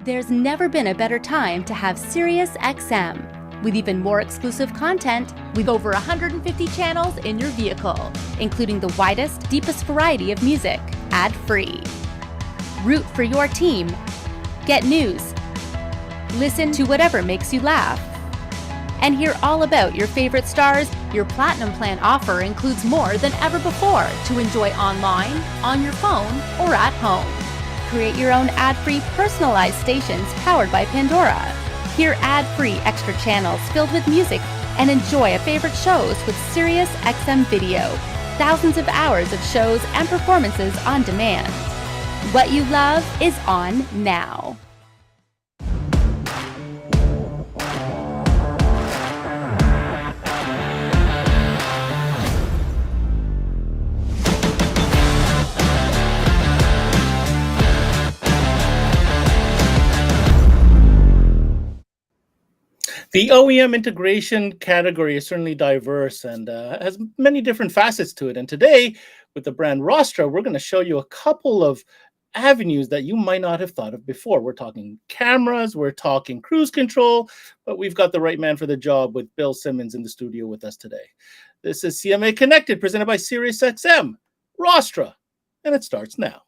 There's never been a better time to have SiriusXM. With even more exclusive content, with over 150 channels in your vehicle, including the widest, deepest variety of music, ad-free. Root for your team. Get news. Listen to whatever makes you laugh. And hear all about your favorite stars. Your Platinum Plan offer includes more than ever before to enjoy online, on your phone, or at home. Create your own ad-free personalized stations powered by Pandora. Hear ad-free extra channels filled with music and enjoy favorite shows with SiriusXM Video. Thousands of hours of shows and performances on demand. What you love is on now. The OEM integration category is certainly diverse and has many different facets to it. And today, with the brand Rostra, we're going to show you a couple of avenues that you might not have thought of before. We're talking cameras, we're talking cruise control, but we've got the right man for the job with Bill Simmons in the studio with us today. This is CMA Connected, presented by SiriusXM, Rostra, and it starts now.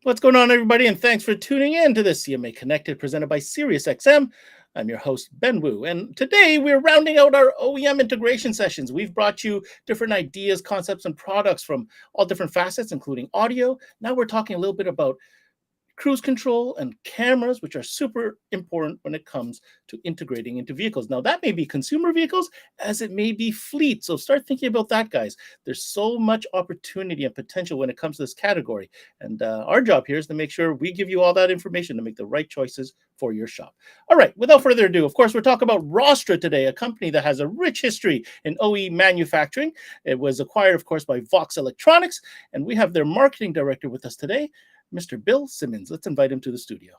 What's going on, everybody? And thanks for tuning in to this CMA Connected, presented by SiriusXM. I'm your host, Ben Wu. And today we're rounding out our OEM integration sessions. We've brought you different ideas, concepts, and products from all different facets, including audio. Now we're talking a little bit about cruise control and cameras, which are super important when it comes to integrating into vehicles. Now, that may be consumer vehicles as it may be fleet. So start thinking about that, guys. There's so much opportunity and potential when it comes to this category. And our job here is to make sure we give you all that information to make the right choices for your shop. All right, without further ado, of course, we're talking about Rostra today, a company that has a rich history in OE manufacturing. It was acquired, of course, by Vox Electronics. And we have their marketing director with us today, Mr. Bill Simmons. Let's invite him to the studio.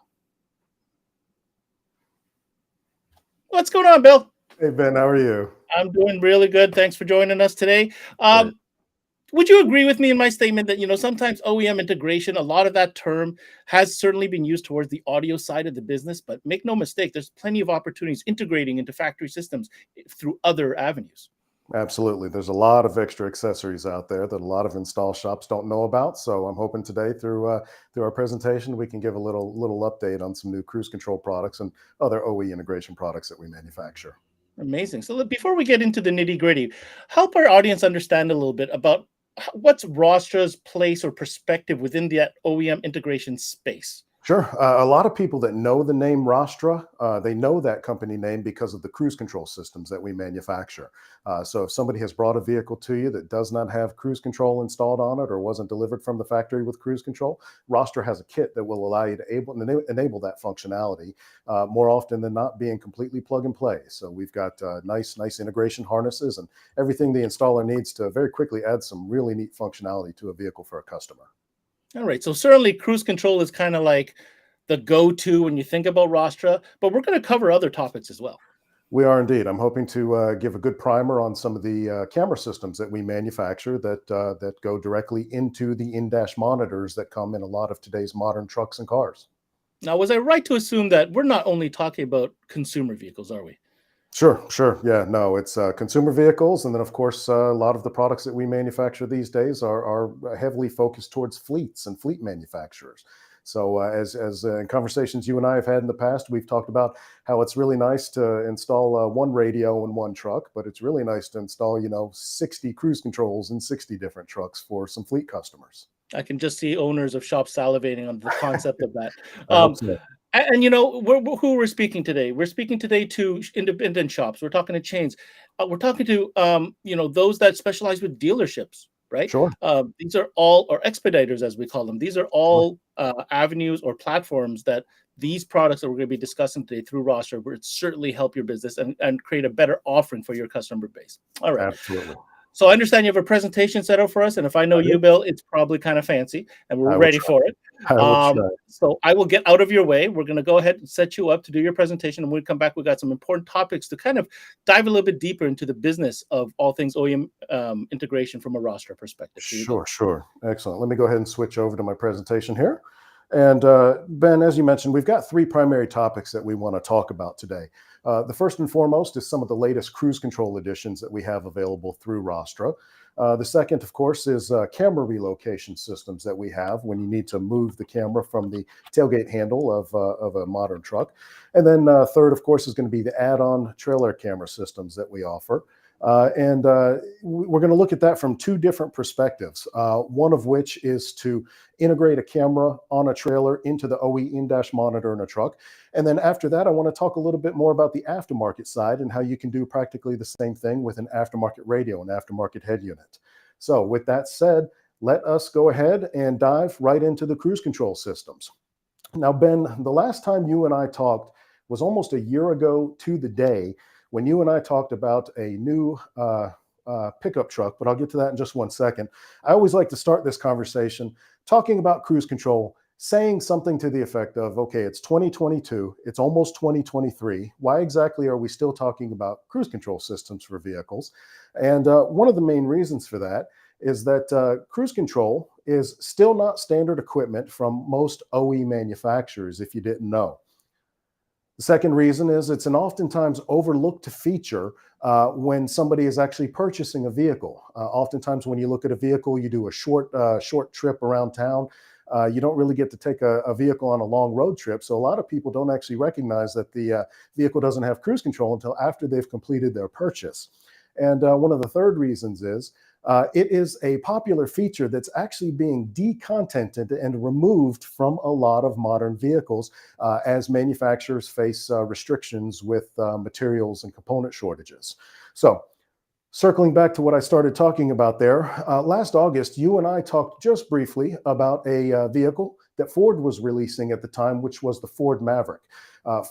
What's going on, Bill? Hey, Ben, how are you? I'm doing really good. Thanks for joining us today. Would you agree with me in my statement that, sometimes OEM integration, a lot of that term has certainly been used towards the audio side of the business, but make no mistake, there's plenty of opportunities integrating into factory systems through other avenues. Absolutely. There's a lot of extra accessories out there that a lot of install shops don't know about. So I'm hoping today through our presentation, we can give a little update on some new cruise control products and other OE integration products that we manufacture. Amazing. So before we get into the nitty gritty, help our audience understand a little bit about what's Rostra's place or perspective within the OEM integration space. Sure. A lot of people that know the name Rostra, they know that company name because of the cruise control systems that we manufacture. So if somebody has brought a vehicle to you that does not have cruise control installed on it or wasn't delivered from the factory with cruise control, Rostra has a kit that will allow you to enable that functionality more often than not being completely plug and play. So we've got nice integration harnesses and everything the installer needs to very quickly add some really neat functionality to a vehicle for a customer. All right. So certainly cruise control is kind of like the go-to when you think about Rostra, but we're going to cover other topics as well. We are indeed. I'm hoping to give a good primer on some of the camera systems that we manufacture that go directly into the in-dash monitors that come in a lot of today's modern trucks and cars. Now, was I right to assume that we're not only talking about consumer vehicles, are we? Sure. Yeah, no, it's consumer vehicles. And then, of course, a lot of the products that we manufacture these days are heavily focused towards fleets and fleet manufacturers. So as in conversations you and I have had in the past, we've talked about how it's really nice to install one radio in one truck, but it's really nice to install, 60 cruise controls in 60 different trucks for some fleet customers. I can just see owners of shops salivating on the concept of that. And who we're speaking today? We're speaking today to independent shops. We're talking to chains. We're talking to those that specialize with dealerships, right? Sure. These are all, or expediters as we call them. These are all avenues or platforms that these products that we're going to be discussing today through Rostra would certainly help your business and create a better offering for your customer base. All right. Absolutely. So I understand you have a presentation set up for us, and if I know you, Bill, it's probably kind of fancy, and we're ready for it. I will try. So I will get out of your way. We're going to go ahead and set you up to do your presentation, and when we come back, we got some important topics to kind of dive a little bit deeper into the business of all things OEM integration from a Rostra perspective. Sure. Excellent. Let me go ahead and switch over to my presentation here. And Ben, as you mentioned, we've got three primary topics that we want to talk about today. The first and foremost is some of the latest cruise control additions that we have available through Rostra. The second, of course, is camera relocation systems that we have when you need to move the camera from the tailgate handle of a modern truck. And then third, of course, is going to be the add-on trailer camera systems that we offer. We're going to look at that from two different perspectives, one of which is to integrate a camera on a trailer into the OE in-dash monitor in a truck. And then after that, I want to talk a little bit more about the aftermarket side and how you can do practically the same thing with an aftermarket radio, an aftermarket head unit. So with that said, let us go ahead and dive right into the cruise control systems. Now, Ben, the last time you and I talked was almost a year ago to the day, when you and I talked about a new pickup truck, but I'll get to that in just one second. I always like to start this conversation talking about cruise control, saying something to the effect of, okay, it's 2022, it's almost 2023. Why exactly are we still talking about cruise control systems for vehicles? And one of the main reasons for that is that cruise control is still not standard equipment from most OE manufacturers, if you didn't know. The second reason is it's an oftentimes overlooked feature when somebody is actually purchasing a vehicle. Oftentimes when you look at a vehicle, you do a short trip around town. You don't really get to take a vehicle on a long road trip. So a lot of people don't actually recognize that the vehicle doesn't have cruise control until after they've completed their purchase. And one of the third reasons is it is a popular feature that's actually being decontented and removed from a lot of modern vehicles as manufacturers face restrictions with materials and component shortages. So circling back to what I started talking about there, last August, you and I talked just briefly about a vehicle that Ford was releasing at the time, which was the Ford Maverick.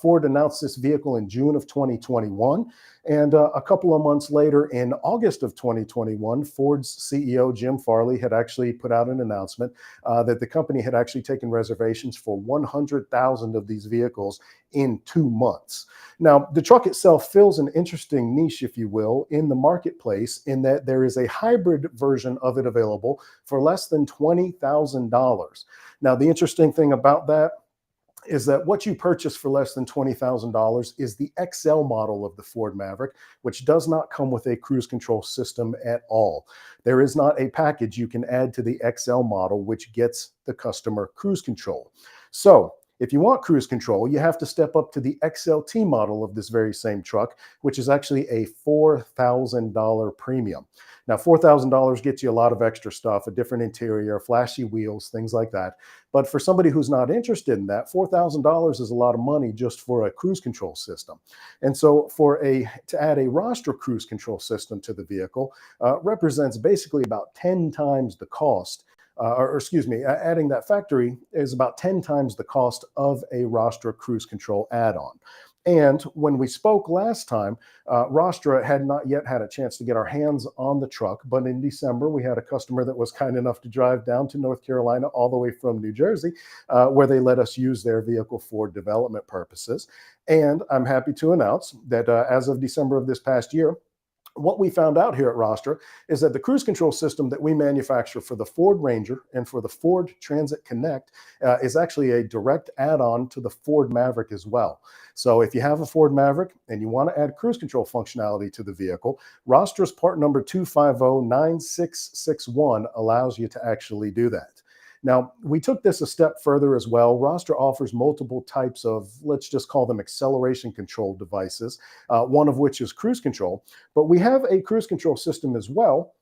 Ford announced this vehicle in June of 2021. And a couple of months later, in August of 2021, Ford's CEO, Jim Farley, had actually put out an announcement that the company had actually taken reservations for 100,000 of these vehicles in 2 months. Now, the truck itself fills an interesting niche, if you will, in the marketplace, in that there is a hybrid version of it available for less than $20,000. Now, the interesting thing about that is that what you purchase for less than $20,000 is the XL model of the Ford Maverick, which does not come with a cruise control system at all. There is not a package you can add to the XL model, which gets the customer cruise control. So if you want cruise control, you have to step up to the XLT model of this very same truck, which is actually a $4,000 premium. Now, $4,000 gets you a lot of extra stuff, a different interior, flashy wheels, things like that. But for somebody who's not interested in that, $4,000 is a lot of money just for a cruise control system. And so to add a Rostra cruise control system to the vehicle represents basically about 10 times the cost. Adding that factory is about 10 times the cost of a Rostra cruise control add-on. And when we spoke last time, Rostra had not yet had a chance to get our hands on the truck, but in December, we had a customer that was kind enough to drive down to North Carolina all the way from New Jersey, where they let us use their vehicle for development purposes. And I'm happy to announce that as of December of this past year, what we found out here at Rostra is that the cruise control system that we manufacture for the Ford Ranger and for the Ford Transit Connect is actually a direct add-on to the Ford Maverick as well. So if you have a Ford Maverick and you want to add cruise control functionality to the vehicle, Rostra's part number 2509661 allows you to actually do that. Now, we took this a step further as well. Rostra offers multiple types of, let's just call them acceleration control devices, one of which is cruise control. But we have a cruise control system as well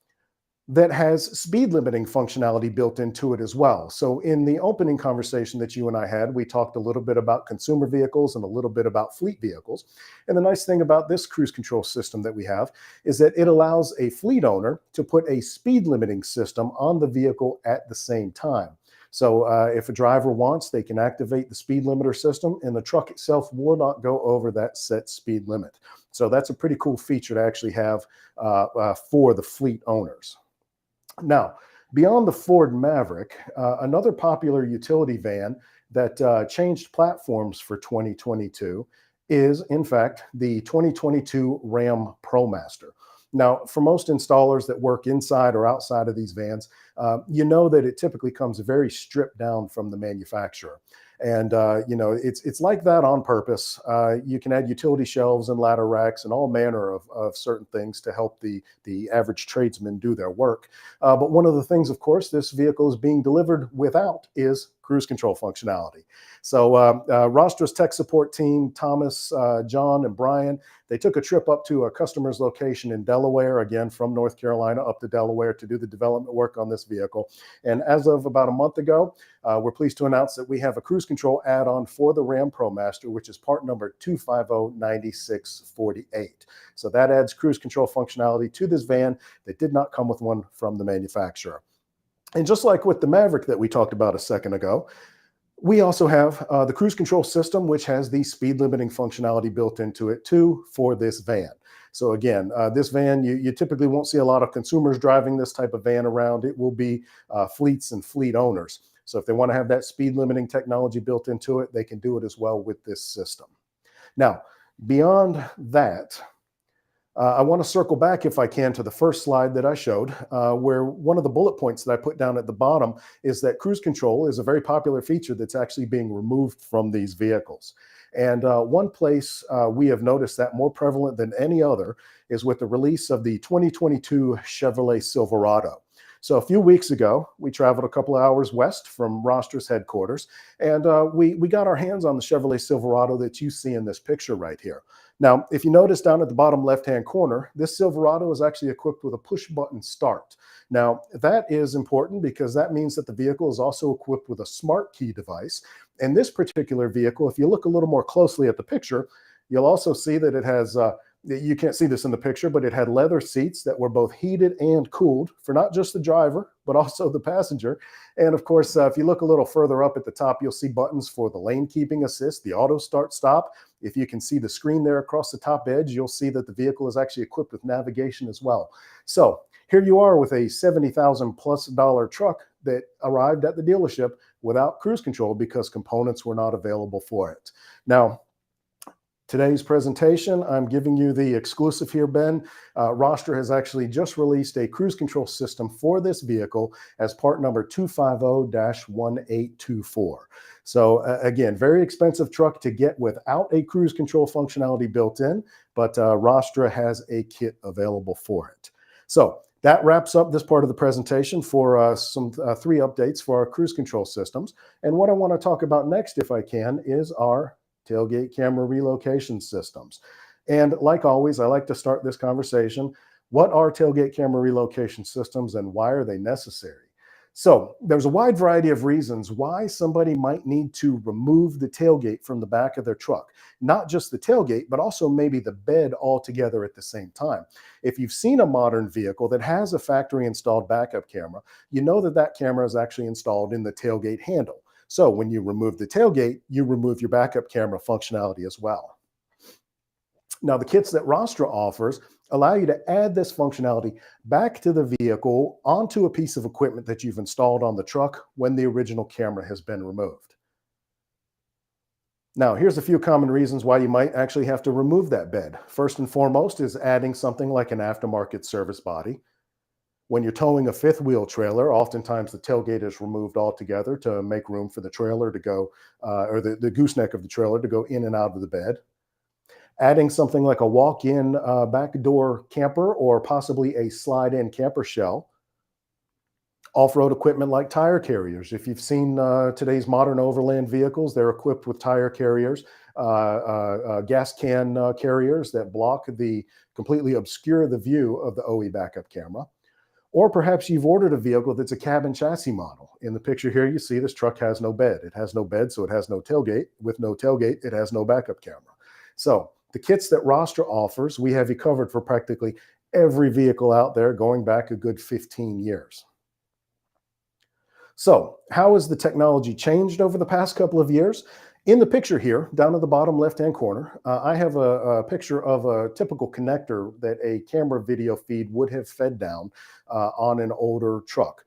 that has speed limiting functionality built into it as well. So in the opening conversation that you and I had, we talked a little bit about consumer vehicles and a little bit about fleet vehicles. And the nice thing about this cruise control system that we have is that it allows a fleet owner to put a speed limiting system on the vehicle at the same time. So if a driver wants, they can activate the speed limiter system, and the truck itself will not go over that set speed limit. So that's a pretty cool feature to actually have for the fleet owners. Now, beyond the Ford Maverick, another popular utility van that changed platforms for 2022 is, in fact, the 2022 Ram Promaster. Now, for most installers that work inside or outside of these vans, you know that it typically comes very stripped down from the manufacturer. And, you know, it's like that on purpose. You can add utility shelves and ladder racks and all manner of certain things to help the average tradesman do their work. But one of the things, of course, this vehicle is being delivered without is cruise control functionality. So Rostra's tech support team, Thomas, John, and Brian, they took a trip up to a customer's location in Delaware, again, from North Carolina up to Delaware to do the development work on this vehicle. And as of about a month ago, we're pleased to announce that we have a cruise control add-on for the Ram Promaster, which is part number 2509648. So that adds cruise control functionality to this van that did not come with one from the manufacturer. And just like with the Maverick that we talked about a second ago, we also have the cruise control system, which has the speed limiting functionality built into it too for this van. So again, this van, you typically won't see a lot of consumers driving this type of van around. It will be fleets and fleet owners. So if they want to have that speed limiting technology built into it, they can do it as well with this system. Now, beyond that, I want to circle back, if I can, to the first slide that I showed, where one of the bullet points that I put down at the bottom is that cruise control is a very popular feature that's actually being removed from these vehicles. And one place we have noticed that more prevalent than any other is with the release of the 2022 Chevrolet Silverado. So a few weeks ago, we traveled a couple of hours west from Rostra's headquarters, and we got our hands on the Chevrolet Silverado that you see in this picture right here. Now, if you notice down at the bottom left-hand corner, this Silverado is actually equipped with a push-button start. Now, that is important because that means that the vehicle is also equipped with a smart key device. And this particular vehicle, if you look a little more closely at the picture, you'll also see that it has you can't see this in the picture, but it had leather seats that were both heated and cooled for not just the driver, but also the passenger. And of course, if you look a little further up at the top, you'll see buttons for the lane keeping assist, the auto start stop. If you can see the screen there across the top edge, you'll see that the vehicle is actually equipped with navigation as well. So here you are with a $70,000+ truck that arrived at the dealership without cruise control because components were not available for it. Now, today's presentation, I'm giving you the exclusive here, Ben. Rostra has actually just released a cruise control system for this vehicle as part number 250-1824. So again, very expensive truck to get without a cruise control functionality built in, but Rostra has a kit available for it. So that wraps up this part of the presentation for three updates for our cruise control systems. And what I want to talk about next, if I can, is our tailgate camera relocation systems. And like always, I like to start this conversation. What are tailgate camera relocation systems and why are they necessary? So there's a wide variety of reasons why somebody might need to remove the tailgate from the back of their truck. Not just the tailgate, but also maybe the bed altogether at the same time. If you've seen a modern vehicle that has a factory installed backup camera, you know that that camera is actually installed in the tailgate handle. So when you remove the tailgate, you remove your backup camera functionality as well. Now, the kits that Rostra offers allow you to add this functionality back to the vehicle onto a piece of equipment that you've installed on the truck when the original camera has been removed. Now, here's a few common reasons why you might actually have to remove that bed. First and foremost is adding something like an aftermarket service body. When you're towing a fifth wheel trailer, oftentimes the tailgate is removed altogether to make room for the trailer to go, or the gooseneck of the trailer to go in and out of the bed. Adding something like a walk-in back door camper or possibly a slide-in camper shell. Off-road equipment like tire carriers. If you've seen today's modern overland vehicles, they're equipped with tire carriers, gas can carriers that completely obscure the view of the OE backup camera. Or perhaps you've ordered a vehicle that's a cab chassis model. In the picture here, you see this truck has no bed. It has no bed, so it has no tailgate. With no tailgate, it has no backup camera. So the kits that Rostra offers, we have you covered for practically every vehicle out there going back a good 15 years. So how has the technology changed over the past couple of years? In the picture here, down at the bottom left-hand corner, I have a picture of a typical connector that a camera video feed would have fed down on an older truck.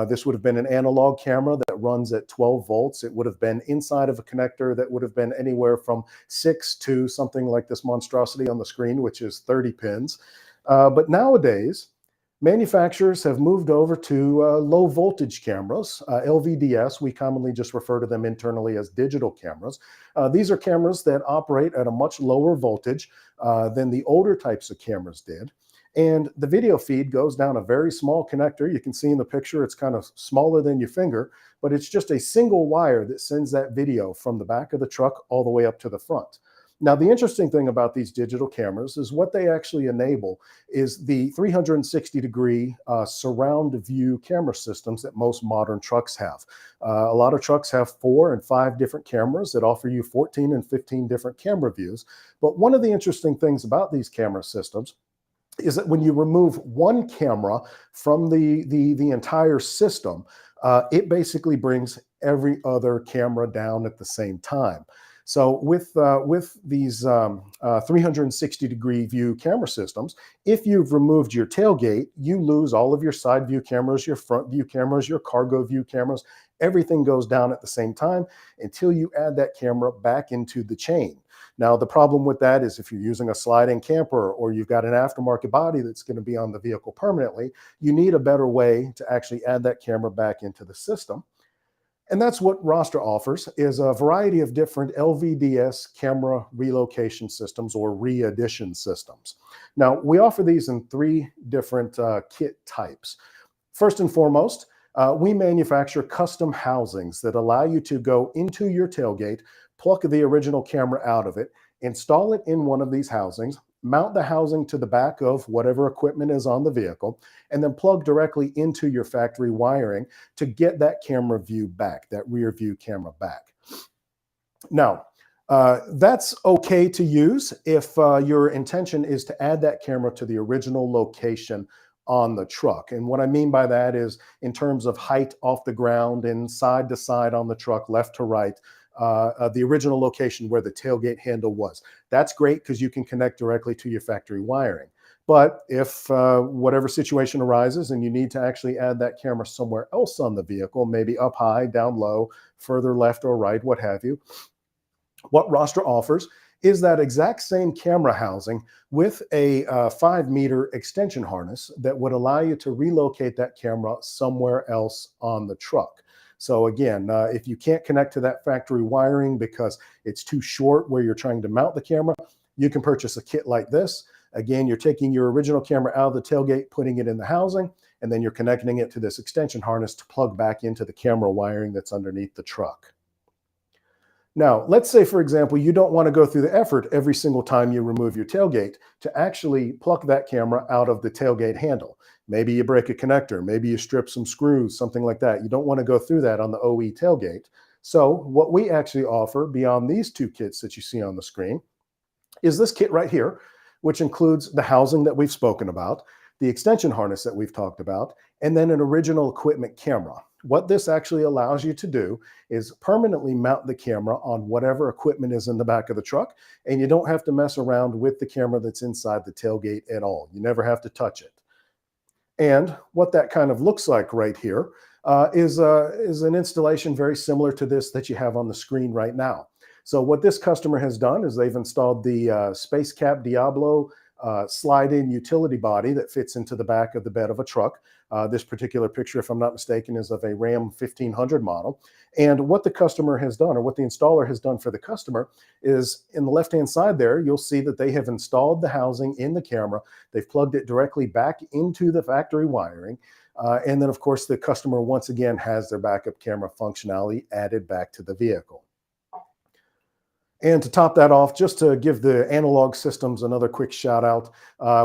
This would have been an analog camera that runs at 12 volts. It would have been inside of a connector that would have been anywhere from 6 to something like this monstrosity on the screen, which is 30 pins. But nowadays, manufacturers have moved over to low voltage cameras, LVDS. We commonly just refer to them internally as digital cameras. These are cameras that operate at a much lower voltage than the older types of cameras did. And the video feed goes down a very small connector. You can see in the picture, it's kind of smaller than your finger, but it's just a single wire that sends that video from the back of the truck all the way up to the front. Now, the interesting thing about these digital cameras is what they actually enable is the 360-degree surround view camera systems that most modern trucks have. A lot of trucks have 4 and 5 different cameras that offer you 14 and 15 different camera views. But one of the interesting things about these camera systems is that when you remove one camera from the entire system, it basically brings every other camera down at the same time. So with these 360-degree view camera systems, if you've removed your tailgate, you lose all of your side view cameras, your front view cameras, your cargo view cameras. Everything goes down at the same time until you add that camera back into the chain. Now, the problem with that is if you're using a sliding camper or you've got an aftermarket body that's going to be on the vehicle permanently, you need a better way to actually add that camera back into the system. And that's what Rostra offers, is a variety of different LVDS camera relocation systems or re-addition systems. Now, we offer these in 3 different kit types. First and foremost, we manufacture custom housings that allow you to go into your tailgate, pluck the original camera out of it, install it in one of these housings, mount the housing to the back of whatever equipment is on the vehicle, and then plug directly into your factory wiring to get that camera view back, that rear view camera back. Now, that's okay to use if your intention is to add that camera to the original location on the truck. And what I mean by that is in terms of height off the ground and side to side on the truck, left to right, the original location where the tailgate handle was. That's great because you can connect directly to your factory wiring. But if whatever situation arises and you need to actually add that camera somewhere else on the vehicle, maybe up high, down low, further left or right, what have you, what Rostra offers is that exact same camera housing with a 5-meter extension harness that would allow you to relocate that camera somewhere else on the truck. So again, if you can't connect to that factory wiring because it's too short where you're trying to mount the camera, you can purchase a kit like this. Again, you're taking your original camera out of the tailgate, putting it in the housing, and then you're connecting it to this extension harness to plug back into the camera wiring that's underneath the truck. Now, let's say, for example, you don't want to go through the effort every single time you remove your tailgate to actually pluck that camera out of the tailgate handle. Maybe you break a connector, maybe you strip some screws, something like that. You don't want to go through that on the OE tailgate. So what we actually offer beyond these 2 kits that you see on the screen is this kit right here, which includes the housing that we've spoken about, the extension harness that we've talked about, and then an original equipment camera. What this actually allows you to do is permanently mount the camera on whatever equipment is in the back of the truck, and you don't have to mess around with the camera that's inside the tailgate at all. You never have to touch it. And what that kind of looks like right here is an installation very similar to this that you have on the screen right now. So what this customer has done is they've installed the Space Cap Diablo slide-in utility body that fits into the back of the bed of a truck. This particular picture, if I'm not mistaken, is of a Ram 1500 model. And what the customer has done, or what the installer has done for the customer, is in the left-hand side there, you'll see that they have installed the housing in the camera. They've plugged it directly back into the factory wiring. And then, of course, the customer once again has their backup camera functionality added back to the vehicle. And to top that off, just to give the analog systems another quick shout out,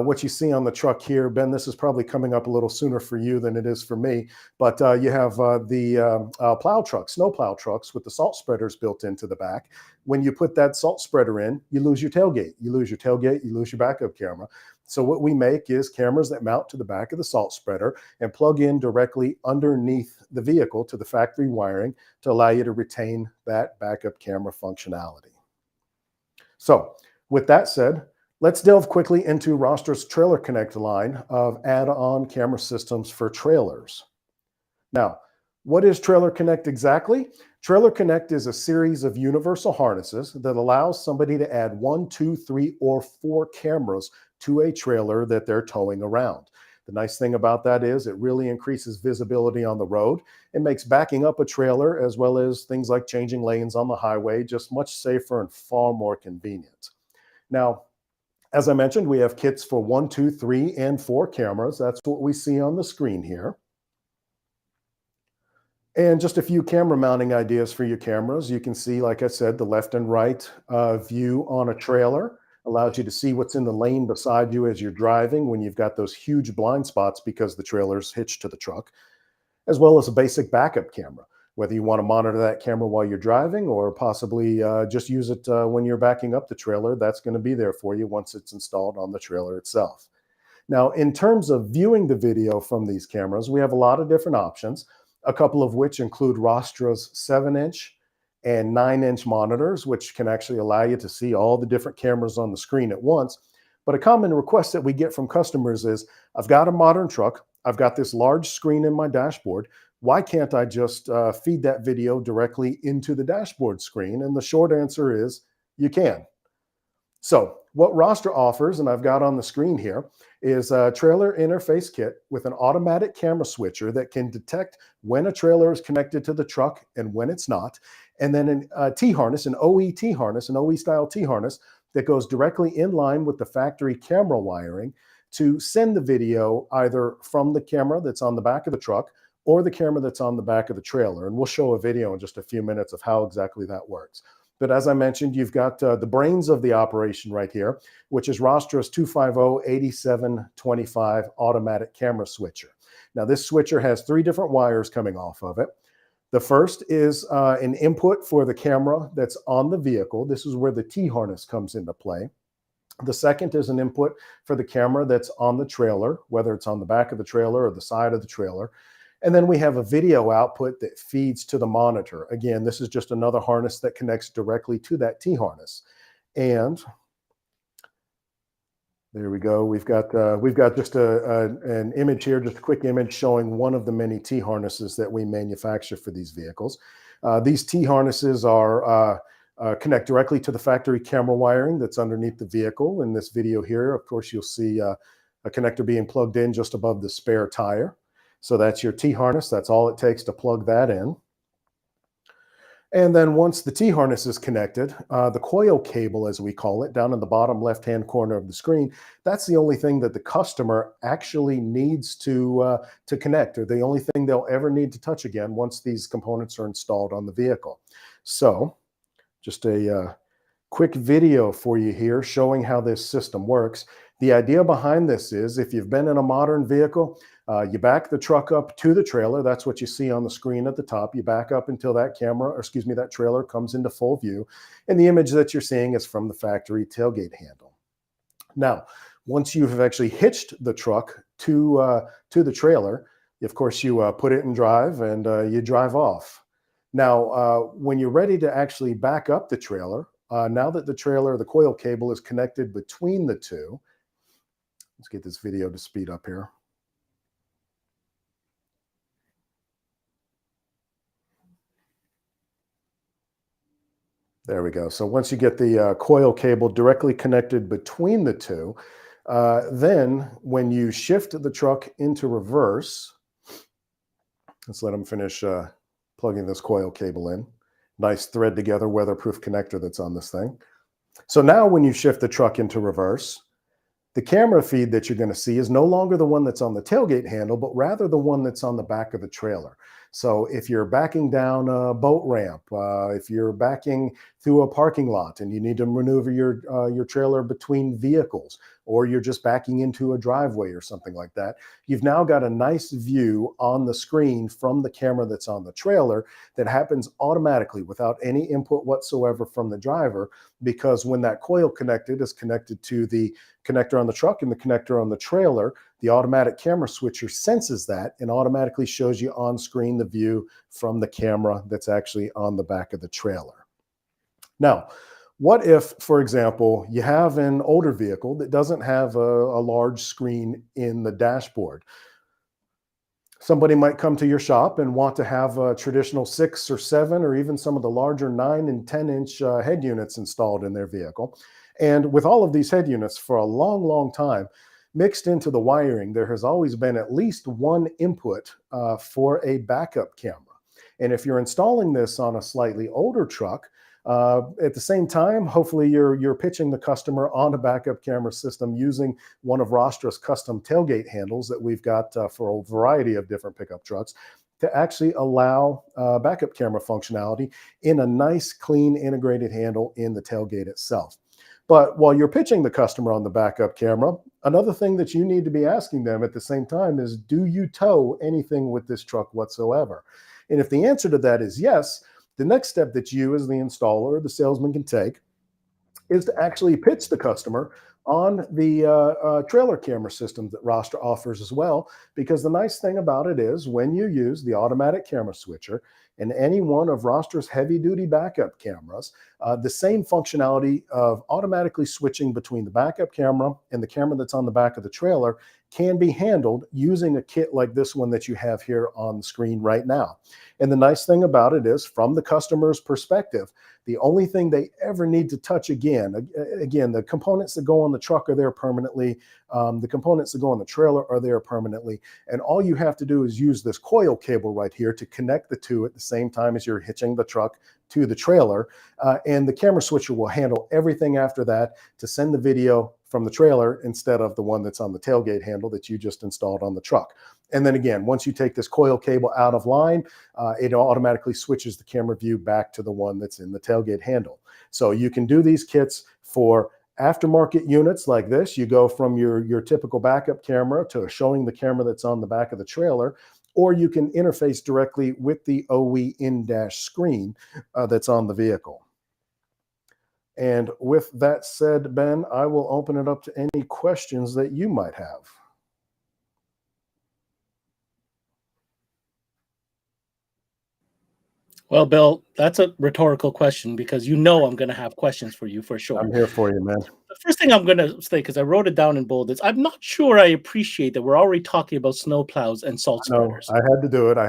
what you see on the truck here, Ben, this is probably coming up a little sooner for you than it is for me, but you have the plow trucks, snow plow trucks with the salt spreaders built into the back. When you put that salt spreader in, you lose your tailgate. You lose your tailgate, you lose your backup camera. So what we make is cameras that mount to the back of the salt spreader and plug in directly underneath the vehicle to the factory wiring to allow you to retain that backup camera functionality. So with that said, let's delve quickly into Rostra's Trailer Connect line of add-on camera systems for trailers. Now, what is Trailer Connect exactly? Trailer Connect is a series of universal harnesses that allows somebody to add 1, 2, 3, or 4 cameras to a trailer that they're towing around. The nice thing about that is it really increases visibility on the road. It makes backing up a trailer, as well as things like changing lanes on the highway, just much safer and far more convenient. Now, as I mentioned, we have kits for 1, 2, 3, and 4 cameras. That's what we see on the screen here. And just a few camera mounting ideas for your cameras. You can see, like I said, the left and right view on a trailer allows you to see what's in the lane beside you as you're driving when you've got those huge blind spots because the trailer's hitched to the truck, as well as a basic backup camera, whether you want to monitor that camera while you're driving or possibly just use it when you're backing up the trailer. That's going to be there for you once it's installed on the trailer itself. Now, in terms of viewing the video from these cameras, we have a lot of different options, a couple of which include Rostra's 7-inch and 9-inch monitors, which can actually allow you to see all the different cameras on the screen at once. But a common request that we get from customers is, I've got a modern truck, I've got this large screen in my dashboard, why can't I just feed that video directly into the dashboard screen? And the short answer is, you can. So what Rostra offers, and I've got on the screen here, is a trailer interface kit with an automatic camera switcher that can detect when a trailer is connected to the truck and when it's not. And then a T-harness, an OE T-harness, an OE-style T-harness that goes directly in line with the factory camera wiring to send the video either from the camera that's on the back of the truck or the camera that's on the back of the trailer. And we'll show a video in just a few minutes of how exactly that works. But as I mentioned, you've got the brains of the operation right here, which is Rostra's 250-8725 automatic camera switcher. Now, this switcher has 3 different wires coming off of it. The first is an input for the camera that's on the vehicle. This is where the T-harness comes into play. The second is an input for the camera that's on the trailer, whether it's on the back of the trailer or the side of the trailer. And then we have a video output that feeds to the monitor. Again, this is just another harness that connects directly to that T-harness. And there we go. We've got just an image here, just a quick image showing one of the many T-harnesses that we manufacture for these vehicles. These T-harnesses are connect directly to the factory camera wiring that's underneath the vehicle. In this video here, of course, you'll see a connector being plugged in just above the spare tire. So that's your T-harness. That's all it takes to plug that in. And then once the T-harness is connected, the coil cable, as we call it, down in the bottom left-hand corner of the screen, that's the only thing that the customer actually needs to connect, or the only thing they'll ever need to touch again once these components are installed on the vehicle. So just a quick video for you here showing how this system works. The idea behind this is, if you've been in a modern vehicle, you back the truck up to the trailer. That's what you see on the screen at the top. You back up until that that trailer comes into full view. And the image that you're seeing is from the factory tailgate handle. Now, once you've actually hitched the truck to the trailer, of course, you put it in drive and you drive off. Now, when you're ready to actually back up the trailer, now that the coil cable is connected between the two, let's get this video to speed up here. There we go. So once you get the coil cable directly connected between the two, then when you shift the truck into reverse, let's let them finish plugging this coil cable in. Nice thread together, weatherproof connector that's on this thing. So now when you shift the truck into reverse, the camera feed that you're going to see is no longer the one that's on the tailgate handle, but rather the one that's on the back of the trailer. So if you're backing down a boat ramp, if you're backing through a parking lot and you need to maneuver your trailer between vehicles, or you're just backing into a driveway or something like that, you've now got a nice view on the screen from the camera that's on the trailer that happens automatically without any input whatsoever from the driver, because when that coil connected is connected to the connector on the truck and the connector on the trailer, the automatic camera switcher senses that and automatically shows you on screen the view from the camera that's actually on the back of the trailer. Now, what if, for example, you have an older vehicle that doesn't have a large screen in the dashboard? Somebody might come to your shop and want to have a traditional 6 or 7 or even some of the larger 9 and 10-inch head units installed in their vehicle. And with all of these head units for a long, long time, mixed into the wiring, there has always been at least one input for a backup camera. And if you're installing this on a slightly older truck, at the same time, hopefully you're pitching the customer on a backup camera system using one of Rostra's custom tailgate handles that we've got for a variety of different pickup trucks to actually allow backup camera functionality in a nice, clean, integrated handle in the tailgate itself. But while you're pitching the customer on the backup camera, another thing that you need to be asking them at the same time is, do you tow anything with this truck whatsoever? And if the answer to that is yes, the next step that you as the installer or the salesman can take is to actually pitch the customer on the trailer camera system that Rostra offers as well. Because the nice thing about it is when you use the automatic camera switcher in any one of Rostra's heavy-duty backup cameras, the same functionality of automatically switching between the backup camera and the camera that's on the back of the trailer can be handled using a kit like this one that you have here on the screen right now. And the nice thing about it is, from the customer's perspective, the only thing they ever need to touch again, the components that go on the truck are there permanently. The components that go on the trailer are there permanently. And all you have to do is use this coil cable right here to connect the two at the same time as you're hitching the truck to the trailer. And the camera switcher will handle everything after that to send the video from the trailer instead of the one that's on the tailgate handle that you just installed on the truck. And then again, once you take this coil cable out of line, it automatically switches the camera view back to the one that's in the tailgate handle. So you can do these kits for aftermarket units like this. You go from your typical backup camera to showing the camera that's on the back of the trailer, or you can interface directly with the OE in-dash screen that's on the vehicle. And with that said, Ben, I will open it up to any questions that you might have. Well, Bill, that's a rhetorical question because you know I'm going to have questions for you for sure. I'm here for you, man. The first thing I'm going to say, because I wrote it down in bold, is I'm not sure I appreciate that we're already talking about snow plows and salt spreaders. I had to do it. I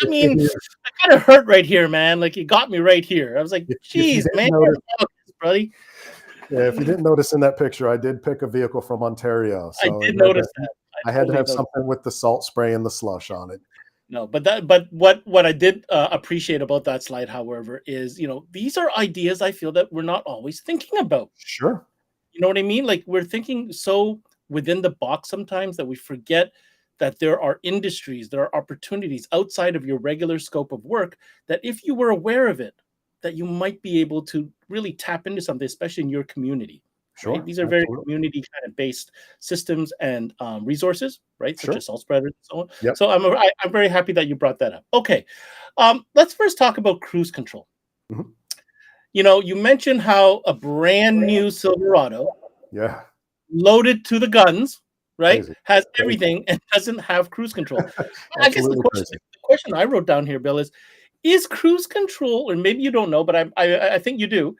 mean, I kind of hurt right here, man. Like, you got me right here. I was like, geez, man, buddy. Yeah, if you didn't notice in that picture, I did pick a vehicle from Ontario. So I did notice that. I had to have something with the salt spray and the slush on it. No, but what I did appreciate about that slide, however, is, these are ideas I feel that we're not always thinking about. Sure. You know what I mean? Like, we're thinking so within the box sometimes that we forget that there are industries, there are opportunities outside of your regular scope of work that if you were aware of it, that you might be able to really tap into something, especially in your community. Sure. Right? These are very community kind of based systems and resources, right? Such as salt spreaders and so on. Yep. So I'm very happy that you brought that up. Okay. Let's first talk about cruise control. Mm-hmm. You mentioned how a brand new Silverado, loaded to the guns, right, has everything and doesn't have cruise control. I guess the question I wrote down here, Bill, is cruise control, or maybe you don't know, but I think you do,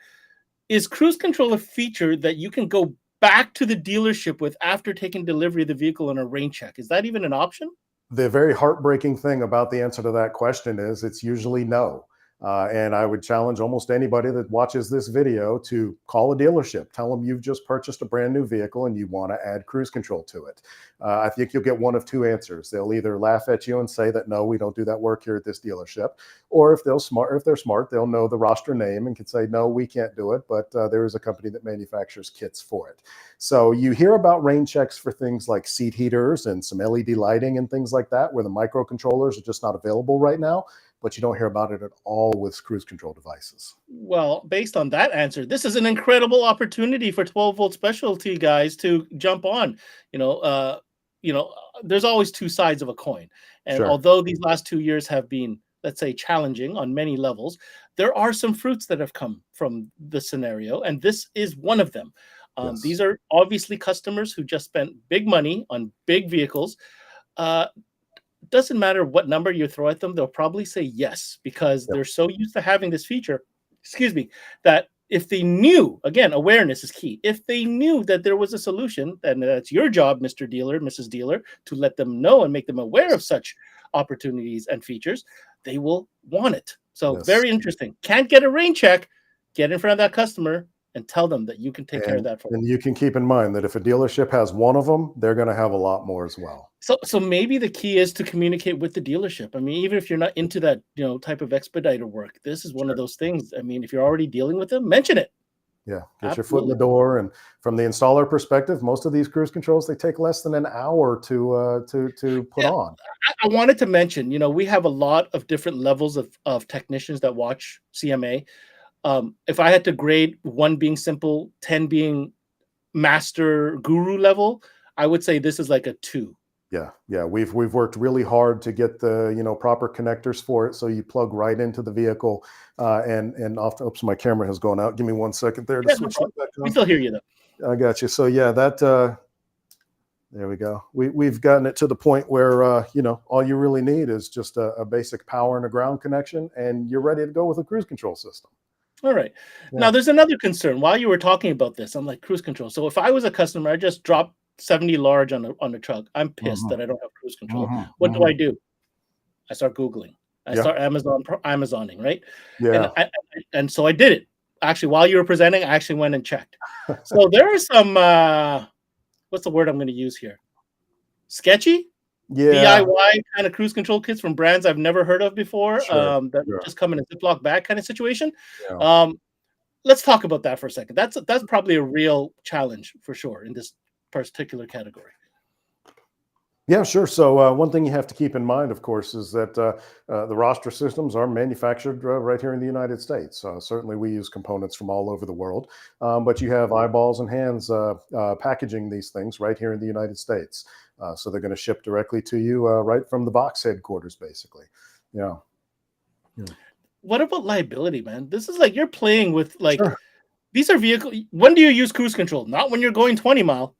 is cruise control a feature that you can go back to the dealership with after taking delivery of the vehicle on a rain check? Is that even an option? The very heartbreaking thing about the answer to that question is it's usually no. And I would challenge almost anybody that watches this video to call a dealership. Tell them you've just purchased a brand new vehicle and you want to add cruise control to it. I think you'll get one of two answers. They'll either laugh at you and say that, no, we don't do that work here at this dealership. Or if they're smart, they'll know the Rostra name and can say, no, we can't do it. But there is a company that manufactures kits for it. So you hear about rain checks for things like seat heaters and some LED lighting and things like that, where the microcontrollers are just not available right now. but you don't hear about it at all with cruise control devices. Well, based on that answer, this is an incredible opportunity for 12-volt specialty guys to jump on. You know, uh, there's always two sides of a coin. And Sure. although these last 2 years have been, let's say, challenging on many levels, there are some fruits that have come from the scenario, and this is one of them. Yes. These are obviously customers who just spent big money on big vehicles. Doesn't matter what number you throw at them, they'll probably say yes, because Yeah. they're so used to having this feature, that if they knew, again, awareness is key. If they knew that there was a solution, then that's your job, Mr. Dealer, Mrs. Dealer, to let them know and make them aware of such opportunities and features. They will want it. So Yes. very interesting. Can't get a rain check, get in front of that customer and tell them that you can take care of that for them. And you can keep in mind that if a dealership has one of them, they're going to have a lot more as well. So maybe the key is to communicate with the dealership. I mean, even if you're not into that, type of expediter work, this is one of those things. I mean, if you're already dealing with them, mention it. Yeah, get your foot in the door. And from the installer perspective, most of these cruise controls, they take less than an hour to put on. I wanted to mention, we have a lot of different levels of technicians that watch CMA. If I had to grade, 1 being simple, 10 being master guru level, I would say this is like a 2. Yeah. We've worked really hard to get the proper connectors for it, so you plug right into the vehicle. And off. Oops, my camera has gone out. Give me 1 second there to switch that back on. We still hear you though. I got you. So yeah, that there we go. We've gotten it to the point where all you really need is just a basic power and a ground connection, and you're ready to go with a cruise control system. All right. Yeah. Now there's another concern. While you were talking about this, I'm like, cruise control. So if I was a customer, I just dropped 70 large on the truck. I'm pissed that I don't have cruise control. What do I do? I start Googling. I start Amazoning, right? Yeah. And so I did it. Actually, while you were presenting, I actually went and checked. So there are some, what's the word I'm going to use here? Sketchy? Yeah. DIY kind of cruise control kits from brands I've never heard of before. That just come in a Ziploc bag kind of situation. Yeah. Let's talk about that for a second. That's probably a real challenge for sure in this particular category. Yeah, sure. So one thing you have to keep in mind, of course, is that the Rostra systems are manufactured right here in the United States. Certainly, we use components from all over the world, but you have eyeballs and hands packaging these things right here in the United States. So they're going to ship directly to you right from the box headquarters, basically. Yeah. What about liability, man? This is like you're playing with Sure. These are vehicles. When do you use cruise control? Not when you're going 20 mile.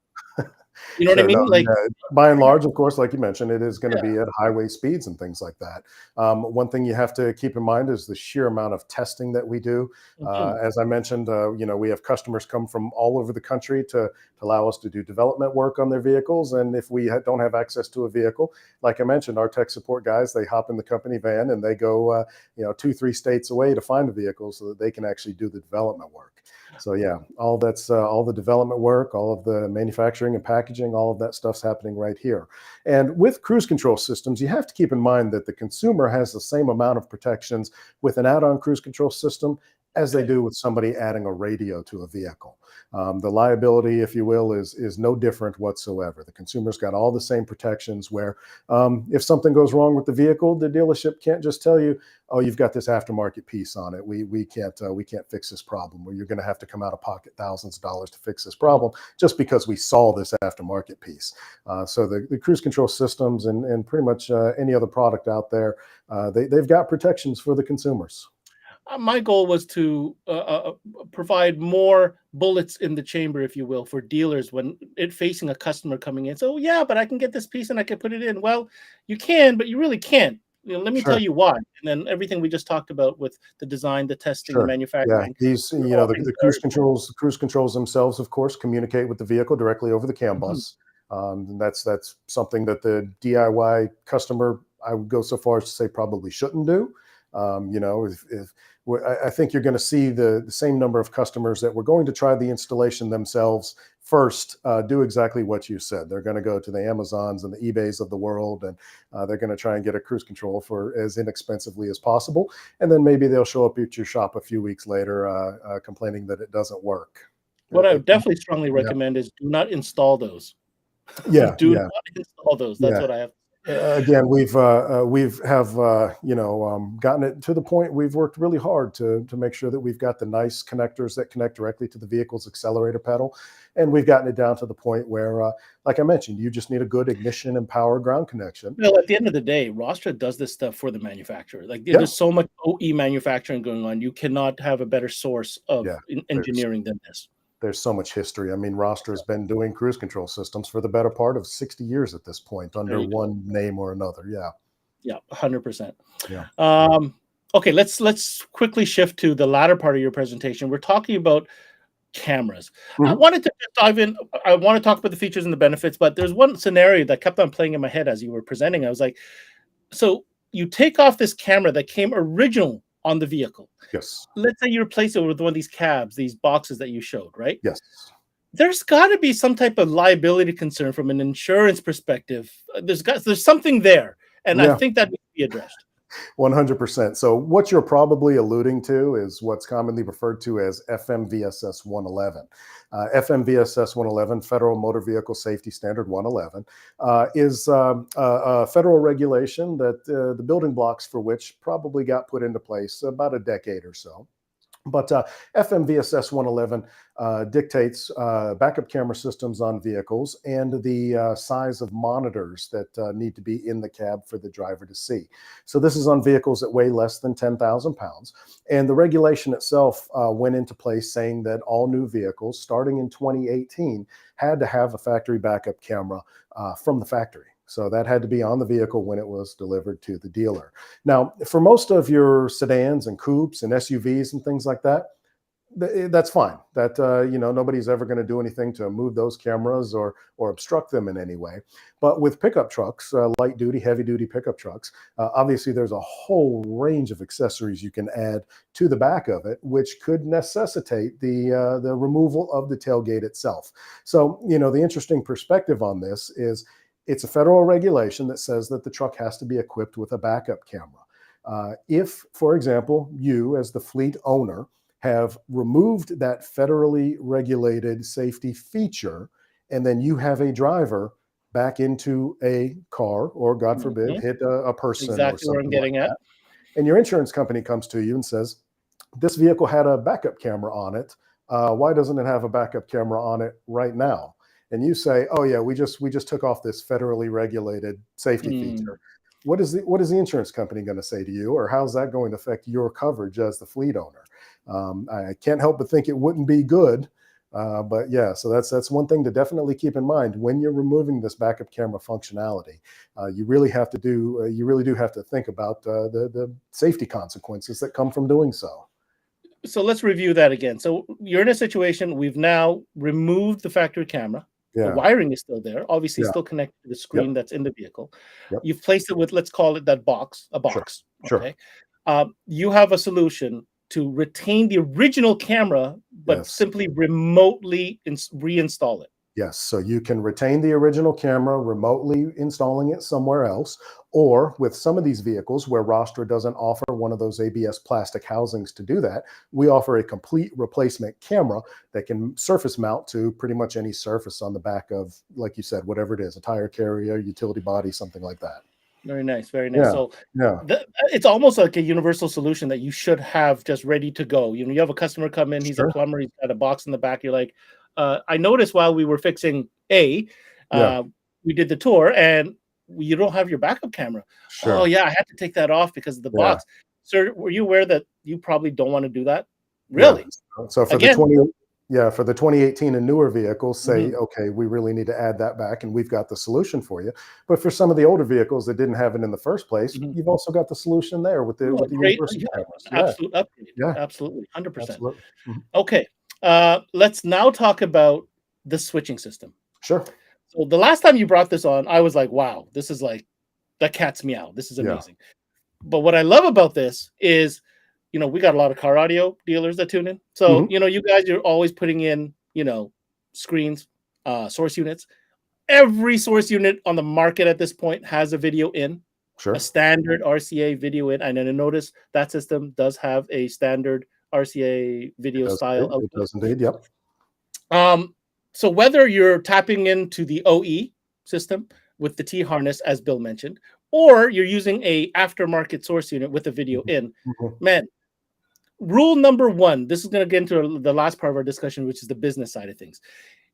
You know what I mean? By and large, of course, like you mentioned, it is going to be at highway speeds and things like that. One thing you have to keep in mind is the sheer amount of testing that we do. As I mentioned, we have customers come from all over the country to allow us to do development work on their vehicles. And if we don't have access to a vehicle, like I mentioned, our tech support guys, they hop in the company van and they go, 2-3 states away to find a vehicle so that they can actually do the development work. So yeah, all the development work, all of the manufacturing and packaging, all of that stuff's happening right here. And with cruise control systems, you have to keep in mind that the consumer has the same amount of protections with an add-on cruise control system as they do with somebody adding a radio to a vehicle. The liability, if you will, is no different whatsoever. The consumer's got all the same protections where if something goes wrong with the vehicle, the dealership can't just tell you, oh, you've got this aftermarket piece on it. We can't fix this problem, or you're going to have to come out of pocket thousands of dollars to fix this problem just because we saw this aftermarket piece. So the cruise control systems and pretty much any other product out there, they've got protections for the consumers. My goal was to provide more bullets in the chamber, if you will, for dealers when it facing a customer coming in. So yeah, but I can get this piece and I can put it in. Well, you can, but you really can't. Let me tell you why. And then everything we just talked about with the design, the testing, the manufacturing. Yeah, these, the cruise controls themselves, of course, communicate with the vehicle directly over the CAN bus. And that's something that the DIY customer, I would go so far as to say, probably shouldn't do. I think you're going to see the same number of customers that were going to try the installation themselves first do exactly what you said. They're going to go to the Amazons and the eBays of the world, and they're going to try and get a cruise control for as inexpensively as possible. And then maybe they'll show up at your shop a few weeks later complaining that it doesn't work. What I would definitely strongly recommend is do not install those. Yeah. Do not install those. That's what I have. Again, gotten it to the point we've worked really hard to make sure that we've got the nice connectors that connect directly to the vehicle's accelerator pedal, and we've gotten it down to the point where, like I mentioned, you just need a good ignition and power ground connection. Well, at the end of the day, Rostra does this stuff for the manufacturer. Like Yeah. there's so much OE manufacturing going on. You cannot have a better source of Yeah, engineering than this. there's so much history. I mean, Rostra has been doing cruise control systems for the better part of 60 years at this point, under one name or another. Yeah. Yeah, 100%. Yeah. Okay, let's quickly shift to the latter part of your presentation. We're talking about cameras. I wanted to just dive in. I want to talk about the features and the benefits, but there's one scenario that kept on playing in my head as you were presenting. I was like, so you take off this camera that came original on the vehicle. Yes. Let's say you replace it with one of these cabs, these boxes that you showed, right? Yes. There's got to be some type of liability concern from an insurance perspective. There's something there, and I think that needs to be addressed. 100%. So what you're probably alluding to is what's commonly referred to as FMVSS 111. FMVSS 111, Federal Motor Vehicle Safety Standard 111, is a federal regulation that the building blocks for which probably got put into place about a decade or so. But FMVSS 111 dictates backup camera systems on vehicles and the size of monitors that need to be in the cab for the driver to see. So this is on vehicles that weigh less than 10,000 pounds. And the regulation itself went into place saying that all new vehicles starting in 2018 had to have a factory backup camera from the factory. So that had to be on the vehicle when it was delivered to the dealer. Now, for most of your sedans and coupes and SUVs and things like that, that's fine. That nobody's ever going to do anything to move those cameras or obstruct them in any way. But with pickup trucks, light duty, heavy duty pickup trucks, obviously there's a whole range of accessories you can add to the back of it, which could necessitate the removal of the tailgate itself. So the interesting perspective on this is it's a federal regulation that says that the truck has to be equipped with a backup camera. If, for example, you as the fleet owner have removed that federally regulated safety feature, and then you have a driver back into a car or, God forbid, hit a person or something where I'm getting like at. that, and your insurance company comes to you and says, this vehicle had a backup camera on it. Why doesn't it have a backup camera on it right now? And you say, oh yeah, we just took off this federally regulated safety feature. What is the insurance company going to say to you, or how's that going to affect your coverage as the fleet owner? I can't help but think it wouldn't be good. But yeah, so that's one thing to definitely keep in mind when you're removing this backup camera functionality. You really do have to think about the safety consequences that come from doing so. So let's review that again. So you're in a situation, we've now removed the factory camera. Yeah. The wiring is still there, obviously still connected to the screen that's in the vehicle. You've placed it with, let's call it that box, a box. Sure. Okay. You have a solution to retain the original camera, but simply remotely reinstall it. Yes, so you can retain the original camera remotely installing it somewhere else, or with some of these vehicles where Rostra doesn't offer one of those ABS plastic housings to do that, we offer a complete replacement camera that can surface mount to pretty much any surface on the back of, like you said, whatever it is, a tire carrier, utility body, something like that. Very nice, very nice. Yeah, so it's almost like a universal solution that you should have just ready to go. You have a customer come in, he's a plumber, he's got a box in the back, you're like, I noticed while we were fixing we did the tour and you don't have your backup camera. Oh yeah, I had to take that off because of the box. Sir, were you aware that you probably don't want to do that? Really? So for for the 2018 and newer vehicles, say, okay, we really need to add that back and we've got the solution for you. But for some of the older vehicles that didn't have it in the first place, you've also got the solution there with the universal cameras. Absolute upgrade. Absolutely. 100%. Okay. Let's now talk about the switching system. Sure. So the last time you brought this on, I was like, wow, this is like, that cat's meow. This is amazing. But what I love about this is, we got a lot of car audio dealers that tune in. So, you guys, you're always putting in, screens, source units. Every source unit on the market at this point has a video in. Sure. A standard RCA video in. And then notice that system does have a standard RCA video style output. It does indeed, yep. So whether you're tapping into the OE system with the T-harness, as Bill mentioned, or you're using a aftermarket source unit with a video in, man, rule number one, this is going to get into the last part of our discussion, which is the business side of things.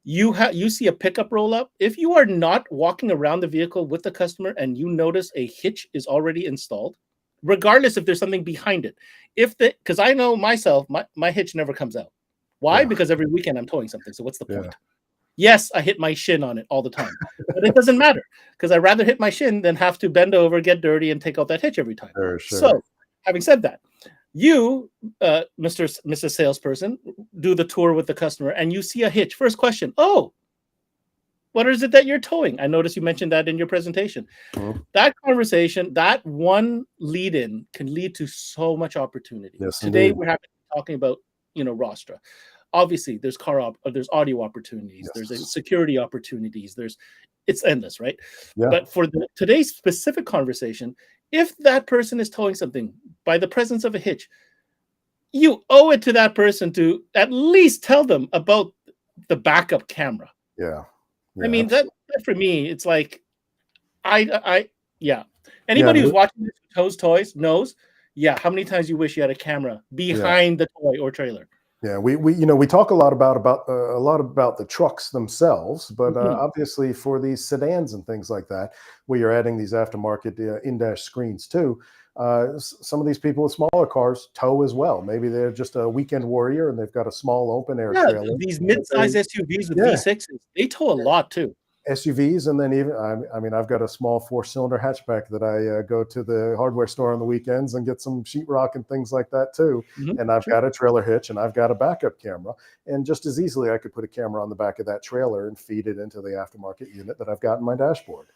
You see a pickup roll up. If you are not walking around the vehicle with the customer and you notice a hitch is already installed, regardless if there's something behind it, because I know myself, my hitch never comes out. Why? Because every weekend I'm towing something. So what's the point? Yes, I hit my shin on it all the time, but it doesn't matter because I'd rather hit my shin than have to bend over, get dirty, and take out that hitch every time. Sure. So, having said that, you, Mr. Salesperson, do the tour with the customer, and you see a hitch. First question: oh, what is it that you're towing? I noticed you mentioned that in your presentation. That conversation, that one lead-in, can lead to so much opportunity. Yes, today indeed. we're talking about Rostra. Obviously, there's there's audio opportunities, there's security opportunities, it's endless, right? But for today's specific conversation, if that person is towing something by the presence of a hitch, you owe it to that person to at least tell them about the backup camera. I mean, that for me, it's like, anybody who's watching this who tows toys knows, how many times you wish you had a camera behind the toy or trailer. Yeah, we talk a lot about the trucks themselves, but obviously for these sedans and things like that, where you're adding these aftermarket in-dash screens too, some of these people with smaller cars tow as well. Maybe they're just a weekend warrior and they've got a small open air trailer. These mid-size SUVs with V6s, they tow a lot too. SUVs, and then even I mean, I've got a small 4-cylinder hatchback that I go to the hardware store on the weekends and get some sheetrock and things like that too. And I've got a trailer hitch and I've got a backup camera, and just as easily I could put a camera on the back of that trailer and feed it into the aftermarket unit that I've got in my dashboard.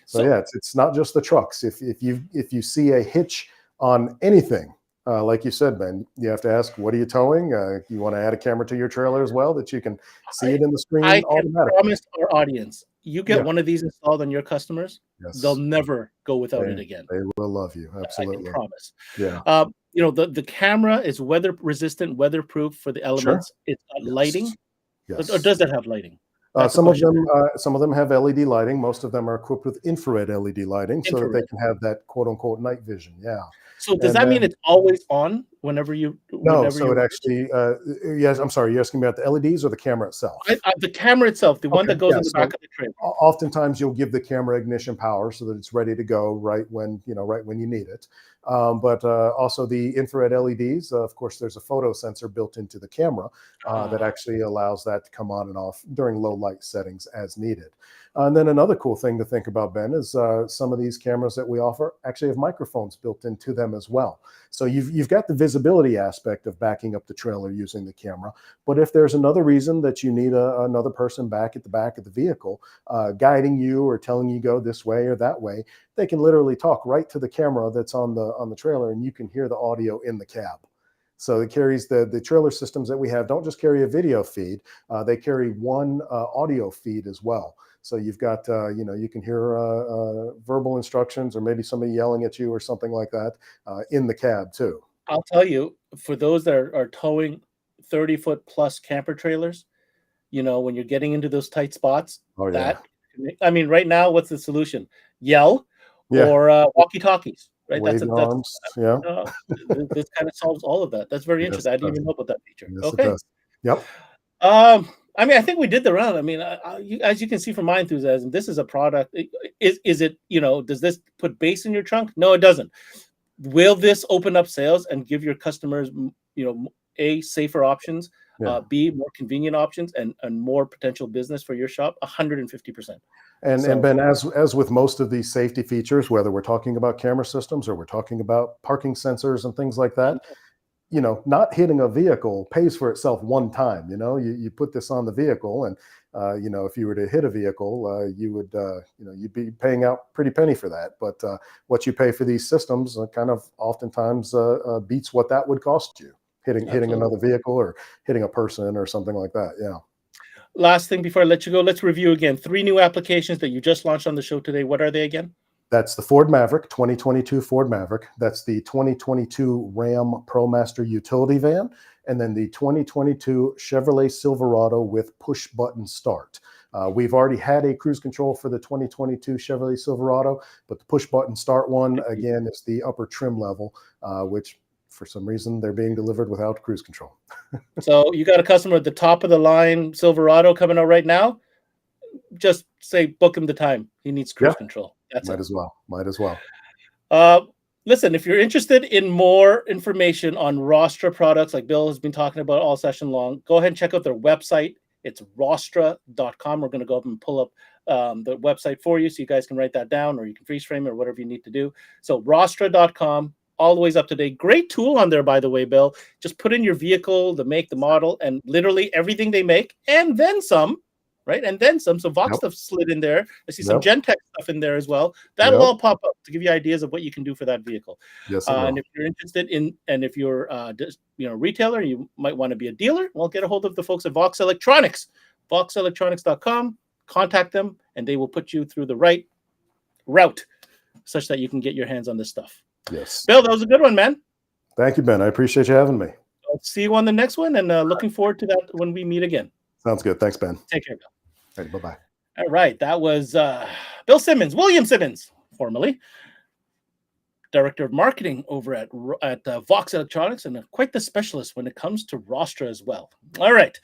So yeah, it's not just the trucks. If you see a hitch on anything, like you said, Ben, you have to ask, what are you towing? You want to add a camera to your trailer as well that you can see it in the screen automatically. I promise our audience, you get one of these installed on your customers, they'll never go without it again. They will love you. Absolutely. I can promise. Yeah. The camera is weather resistant, weatherproof for the elements. It's got lighting. Or does that have lighting? Some of them have LED lighting. Most of them are equipped with infrared LED lighting so that they can have that quote unquote night vision. Yeah. So does that mean it's always on whenever you? No. So it actually, yes. I'm sorry. You're asking me about the LEDs or the camera itself? The camera itself, the one that goes in the back of the trailer. Oftentimes, you'll give the camera ignition power so that it's ready to go right when you need it. But also the infrared LEDs. Of course, there's a photo sensor built into the camera that actually allows that to come on and off during low light settings as needed. And then another cool thing to think about, Ben, is some of these cameras that we offer actually have microphones built into them as well. So you've got the visibility aspect of backing up the trailer using the camera. But if there's another reason that you need another person back at the back of the vehicle, guiding you or telling you go this way or that way, they can literally talk right to the camera that's on the trailer, and you can hear the audio in the cab. So it carries the trailer systems that we have don't just carry a video feed, they carry one audio feed as well. So you've got, you can hear verbal instructions or maybe somebody yelling at you or something like that in the cab too. I'll tell you, for those that are towing 30-foot plus camper trailers, when you're getting into those tight spots, I mean, right now, what's the solution? Yell or walkie-talkies, right? Wave your arms. This kind of solves all of that. That's very interesting. I didn't even know about that feature. Yes, it does. Yep. I mean, I think we did the round. I mean, as you can see from my enthusiasm, this is a product. Is it, does this put bass in your trunk? No, it doesn't. Will this open up sales and give your customers, A, safer options, B, more convenient options, and more potential business for your shop? 150%. And Ben, as with most of these safety features, whether we're talking about camera systems or we're talking about parking sensors and things like that, not hitting a vehicle pays for itself one time. You put this on the vehicle, and if you were to hit a vehicle, you would you'd be paying out pretty penny for that. But what you pay for these systems kind of oftentimes beats what that would cost you hitting another vehicle or hitting a person or something like that. Yeah. Last thing before I let you go, let's review again 3 new applications that you just launched on the show today. What are they again? That's the Ford Maverick, 2022 Ford Maverick. That's the 2022 Ram Promaster utility van. And then the 2022 Chevrolet Silverado with push button start. We've already had a cruise control for the 2022 Chevrolet Silverado, but the push button start one, again, is the upper trim level, which for some reason they're being delivered without cruise control. So you got a customer at the top of the line Silverado coming out right now. Just say book him the time. He needs cruise control. That's Might as well. Might as well. Listen, if you're interested in more information on Rostra products, like Bill has been talking about all session long, go ahead and check out their website. It's rostra.com. We're going to go up and pull up the website for you so you guys can write that down, or you can freeze frame it, or whatever you need to do. So rostra.com, all the ways up to date. Great tool on there, by the way, Bill. Just put in your vehicle, the make, the model, and literally everything they make, and then some, right? And then some. So Vox stuff slid in there. I see some Gentech stuff in there as well. That'll all pop up to give you ideas of what you can do for that vehicle. Yes, and if you're interested in, and if you're a retailer, you might want to be a dealer, well, get a hold of the folks at Vox Electronics, voxelectronics.com. Contact them, and they will put you through the right route such that you can get your hands on this stuff. Yes. Bill, that was a good one, man. Thank you, Ben. I appreciate you having me. I'll see you on the next one, and looking forward to that when we meet again. Sounds good. Thanks, Ben. Take care, Bill. Hey, bye-bye. All right. That was Bill Simmons, William Simmons, formerly Director of Marketing over at Vox Electronics, and quite the specialist when it comes to Rostra as well. All right.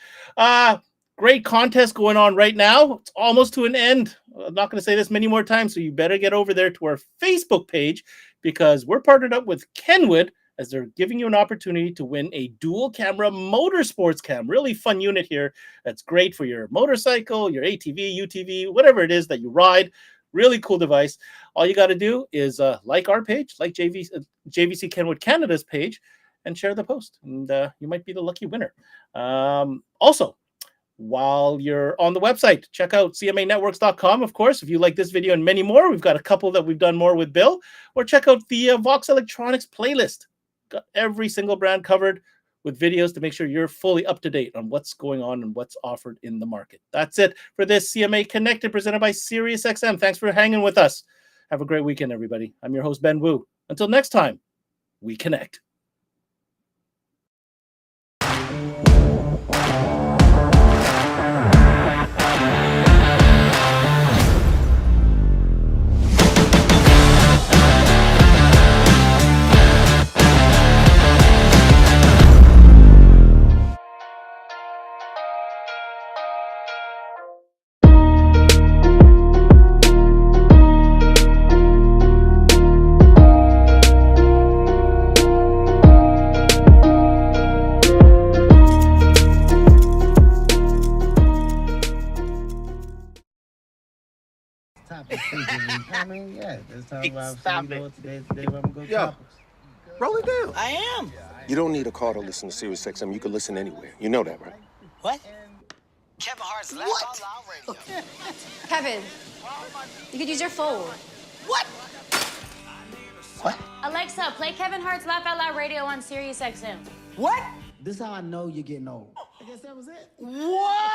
Great contest going on right now. It's almost to an end. I'm not going to say this many more times, so you better get over there to our Facebook page, because we're partnered up with Kenwood, as they're giving you an opportunity to win a dual camera motorsports cam. Really fun unit here. That's great for your motorcycle, your ATV, UTV, whatever it is that you ride. Really cool device. All you got to do is like our page, like JVC Kenwood Canada's page, and share the post. And you might be the lucky winner. Also, while you're on the website, check out cmanetworks.com, of course, if you like this video and many more. We've got a couple that we've done more with Bill. Or check out the Vox Electronics playlist. Got every single brand covered with videos to make sure you're fully up to date on what's going on and what's offered in the market. That's it for this CMA Connected presented by SiriusXM. Thanks for hanging with us. Have a great weekend, everybody. I'm your host, Ben Wu. Until next time, we connect. Stop it. Yo, roll it down. I am. You don't need a car to listen to SiriusXM. You can listen anywhere. You know that, right? What? Kevin Hart's Laugh Out Loud Radio. Kevin, you could use your phone. What? What? Alexa, play Kevin Hart's Laugh Out Loud Radio on SiriusXM. What? This is how I know you're getting old. I guess that was it. What?